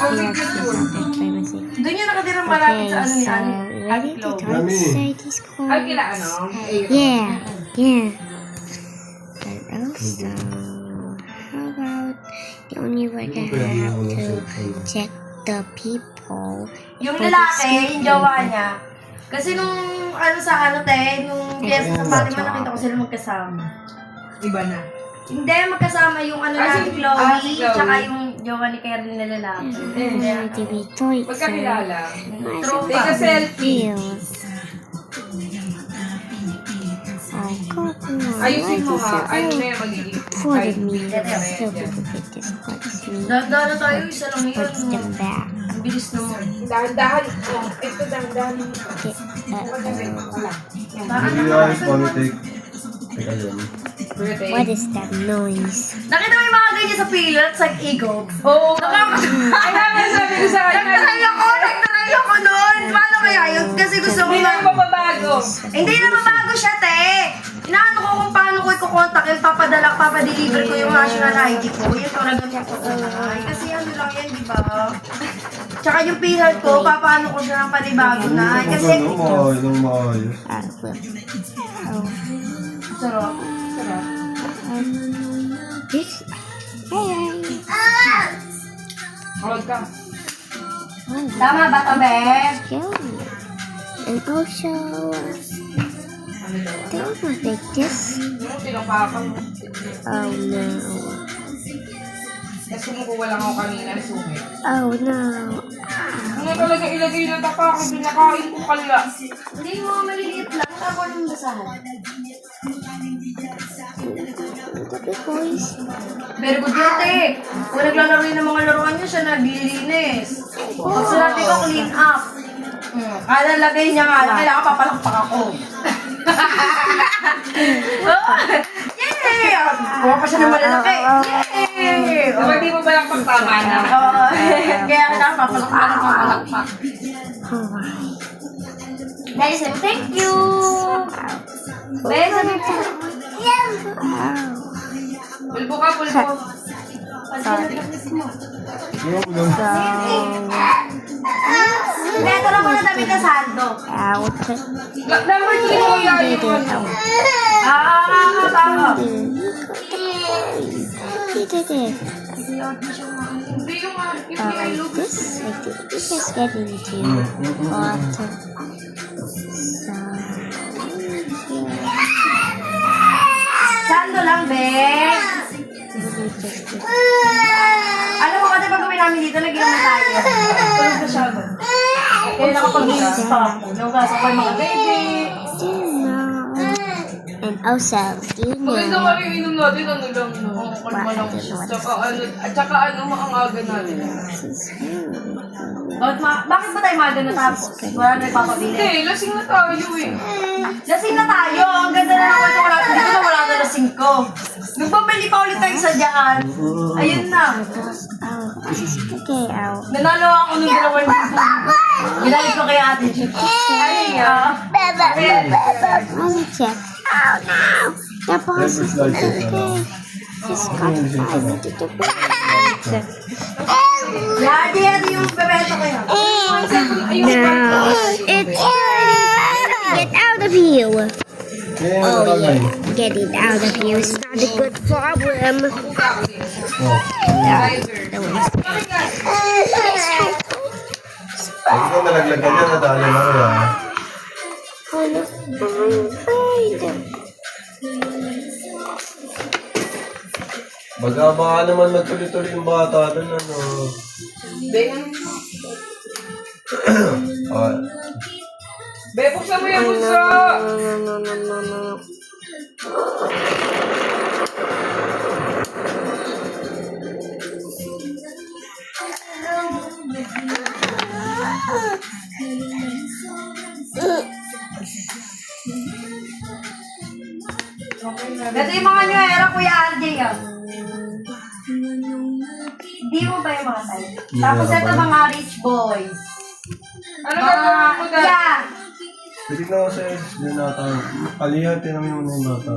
Doon yung nakatira malapit sa ano ni Ani. Ready to talk say this call? Ay, kila ano? Yeah. But also, how about the only word I have to check the people? Yung lalaki, yung jowa niya. Kasi nung ano sa ano nung piyesa sa Fatima, nakita ko sila magkasama. Iba na. Hindi, magkasama yung ano na si ni Chloe, si Chloe. tsaka yung jowa ni Karen na lalaki. Magkakilala. Tropa. Take a selfie. Ayusin mo ha. Ano na yung magiging For the me, Yeah. so people get this hurts me. Dahil tayo, isa lang Hurts them yun. back. Ang bilis naman. Dahan-dahan. Ito dahan-dahan. Maybe I just want to take a look. What is that noise? Nakita mo yung mga ganyan sa pilots, like eagle? Oo. Ay, naman sabi ko sa kanya. Nagtaray ako nun! Paano kaya yun? Kasi gusto ko Hindi na mababago. Hindi na mabago siya, te! Inaano ko kung paano ko ikukontak yung papadeliver ko yung national ID ko. Yung talaga niya ko. Kasi ano lang yan, di ba? Tsaka yung pihal ko, papaano ko siya ng panibago na. Kasi, maayos. sarap. This. Hey. Hold ka. Tama ba, tabe? And also, they also take this. Tinapakang. Oh no. Kasi sumukuha lang ako kanina. Sumi. Oh no. Ano talaga ilagay na tapakan? Pinakain ko kala. Hindi mo maliliit lang. Ako ng basahan. The boys. Very good yun, te. Kung naglalaro yun ng mga laruan niya, siya naglilinis. Pag sinabi ko, clean up. Kada lagay niya nga, kailangan papalakpak ako. Yay! Kuha pa siya ng malalaki. Yay! Diba di mo ba lang pagtama na? Kaya kailangan papalakpak. Alright. Dahil sabi, thank you! Dahil sabi ko, Pulbo ka, pulbo. Beto na muna damit na saldo. Out. Number 3 ko yan yun. Tama. He did it. Hindi yung Like this. Like this. This is getting into water. So, Saldo lang, be. Alam mo kasi pag gawin namin dito, nag-iwan tayo. Tulog na siya ba? Kaya nakapag-iwas pa ako. Nung sa mga baby. do you know? And also, do you Maganda know? nga rin inom natin, ano lang, no? Kalma lang siya. Tsaka ano, maaga natin. Bakit ba tayo maaga natapos? Wala na nagpapabili. Hindi, lasing na tayo eh. Lasing na tayo. Ang ganda na naman ito. Dito na wala na lasing ko. Nagpapili pa ulit tayo sa dyan. Ayun na. Okay, out. Nanalo ako ng dalawang dito. Ginamit ko kay ate. Ayun nga. Let me check. Oh no! The boss is okay. Just got 5 to the bed. Yan yung bebenta ko yun. No, it's get out of here. Oh yeah, get it out of here. It's not a good problem. Ikaw nalaglagan niya, nadali na rin ah. Oh no, Baka naman magtuloy-tuloy yung bata doon, ano. Ah, Be, buksan mo yung bulsa! Ito yung mga new era, Kuya RJ yan. Hindi mo ba yung mga type? Tapos ito mga rich boys. Ano gagawin mo dahil? Yeah. Pitik na ako sa yung bata. Palihan, tinami mo na yung bata.